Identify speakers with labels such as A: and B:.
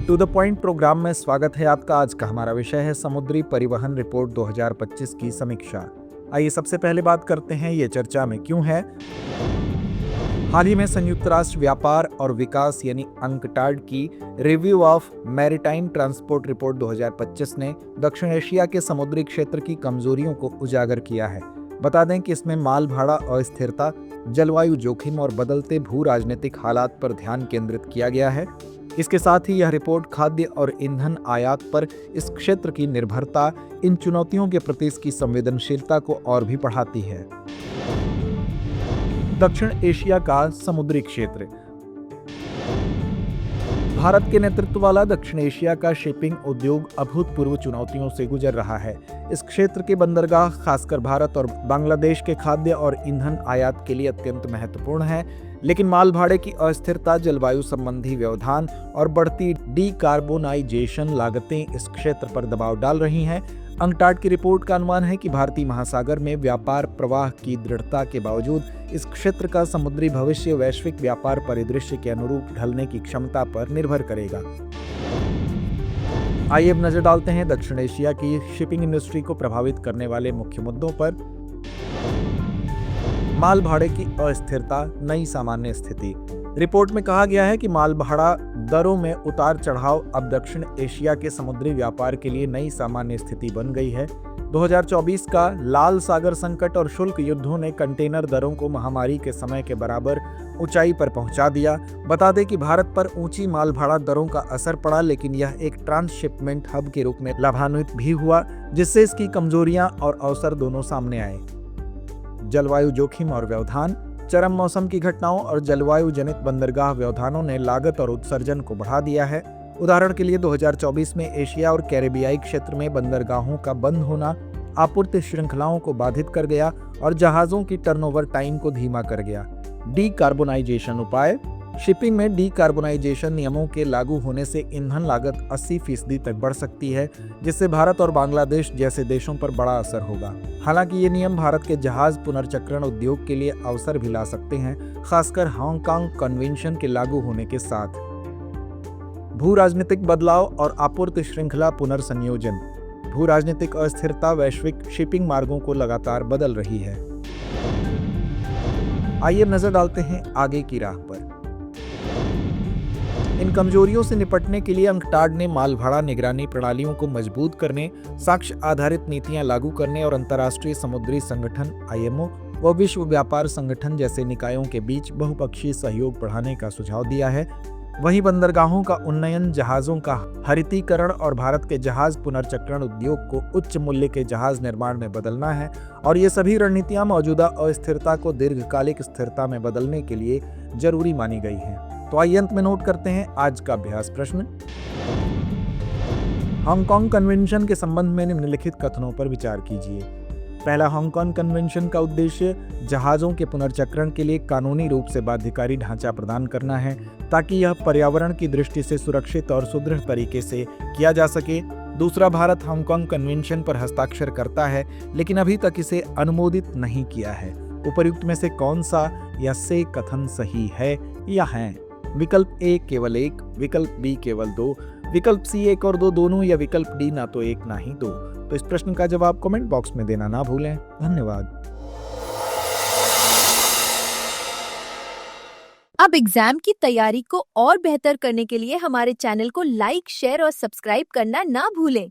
A: To the point programme में स्वागत है आपका। आज का हमारा विषय है समुद्री परिवहन रिपोर्ट 2025 की समीक्षा। आइए सबसे पहले बात करते हैं ये चर्चा में क्यों है। हाल ही में संयुक्त राष्ट्र व्यापार और विकास यानी अंकटाड की review of maritime transport report 2025 ने दक्षिण एशिया के समुद्री क्षेत्र की कमजोरियों को उजागर किया है। बता दें कि इसमें माल भाड़ा अस्थिरता, जलवायु जोखिम और बदलते भू राजनीतिक हालात पर ध्यान केंद्रित किया गया है। इसके साथ ही यह रिपोर्ट खाद्य और ईंधन आयात पर इस क्षेत्र की निर्भरता, इन चुनौतियों के प्रति इसकी संवेदनशीलता को और भी बढ़ाती है। दक्षिण एशिया का समुद्री क्षेत्र। भारत के नेतृत्व वाला दक्षिण एशिया का शिपिंग उद्योग अभूतपूर्व चुनौतियों से गुजर रहा है। इस क्षेत्र के बंदरगाह खासकर भारत और बांग्लादेश के खाद्य और ईंधन आयात के लिए अत्यंत महत्वपूर्ण है, लेकिन माल भाड़े की अस्थिरता, जलवायु संबंधी व्यवधान और बढ़ती डीकार्बोनाइजेशन लागतें इस क्षेत्र पर दबाव डाल रही हैं। अंकटाड की रिपोर्ट का अनुमान है कि भारतीय महासागर में व्यापार प्रवाह की दृढ़ता के बावजूद इस क्षेत्र का समुद्री भविष्य वैश्विक व्यापार परिदृश्य के अनुरूप ढलने की क्षमता पर निर्भर करेगा। आइए अब नजर डालते हैं दक्षिण एशिया की शिपिंग इंडस्ट्री को प्रभावित करने वाले मुख्य मुद्दों पर। माल भाड़े की अस्थिरता, नई सामान्य स्थिति। रिपोर्ट में कहा गया है कि माल भाड़ा दरों में उतार चढ़ाव अब दक्षिण एशिया के समुद्री व्यापार के लिए नई सामान्य स्थिति बन गई है। 2024 का लाल सागर संकट और शुल्क युद्धों ने कंटेनर दरों को महामारी के समय के बराबर ऊंचाई पर पहुंचा दिया। बता दें कि भारत पर ऊंची माल भाड़ा दरों का असर पड़ा, लेकिन यह एक ट्रांसशिपमेंट हब के रूप में लाभान्वित भी हुआ, जिससे इसकी कमजोरियां और अवसर दोनों सामने आए। जलवायु जोखिम और व्यवधान। चरम मौसम की घटनाओं और जलवायु जनित बंदरगाह व्यवधानों ने लागत और उत्सर्जन को बढ़ा दिया है। उदाहरण के लिए 2024 में एशिया और कैरेबियाई क्षेत्र में बंदरगाहों का बंद होना आपूर्ति श्रृंखलाओं को बाधित कर गया और जहाजों की टर्नओवर टाइम को धीमा कर गया। डीकार्बोनाइजेशन उपाय। शिपिंग में डीकार्बोनाइजेशन नियमों के लागू होने से ईंधन लागत 80% तक बढ़ सकती है, जिससे भारत और बांग्लादेश जैसे देशों पर बड़ा असर होगा। हालांकि ये नियम भारत के जहाज पुनर्चक्रण उद्योग के लिए अवसर भी ला सकते हैं, खासकर हांगकांग कन्वेंशन के लागू होने के साथ। भू राजनीतिक बदलाव और आपूर्ति श्रृंखला पुनर्संयोजन। भू राजनीतिक अस्थिरता वैश्विक शिपिंग मार्गों को लगातार बदल रही है। आइए नजर डालते हैं आगे की राह पर। इन कमजोरियों से निपटने के लिए अंकटाड ने माल भाड़ा निगरानी प्रणालियों को मजबूत करने, साक्ष्य आधारित नीतियां लागू करने और अंतर्राष्ट्रीय समुद्री संगठन IMO व विश्व व्यापार संगठन जैसे निकायों के बीच बहुपक्षीय सहयोग बढ़ाने का सुझाव दिया है। वहीं बंदरगाहों का उन्नयन, जहाजों का हरितीकरण और भारत के जहाज पुनर्चक्रण उद्योग को उच्च मूल्य के जहाज निर्माण में बदलना है, और ये सभी रणनीतियां मौजूदा अस्थिरता को दीर्घकालिक स्थिरता में बदलने के लिए जरूरी मानी गई हैं। तो आइए अंत में नोट करते हैं आज का अभ्यास प्रश्न। हांगकांग कन्वेंशन के संबंध में निम्नलिखित कथनों पर विचार कीजिए। पहला, हांगकांग कन्वेंशन का उद्देश्य जहाजों के पुनर्चक्रण के लिए कानूनी रूप से बाध्यकारी ढांचा प्रदान करना है, ताकि यह पर्यावरण की दृष्टि से सुरक्षित और सुदृढ़ तरीके से किया जा सके। दूसरा, भारत हांगकांग कन्वेंशन पर हस्ताक्षर करता है, लेकिन अभी तक इसे अनुमोदित नहीं किया है। उपर्युक्त में से कौन सा या से कथन सही है या है? विकल्प ए केवल 1, विकल्प बी केवल 2, विकल्प सी 1 और 2 दोनों, या विकल्प डी ना तो 1 ना ही 2। तो इस प्रश्न का जवाब कमेंट बॉक्स में देना ना भूलें। धन्यवाद।
B: अब एग्जाम की तैयारी को और बेहतर करने के लिए हमारे चैनल को लाइक, शेयर और सब्सक्राइब करना ना भूलें।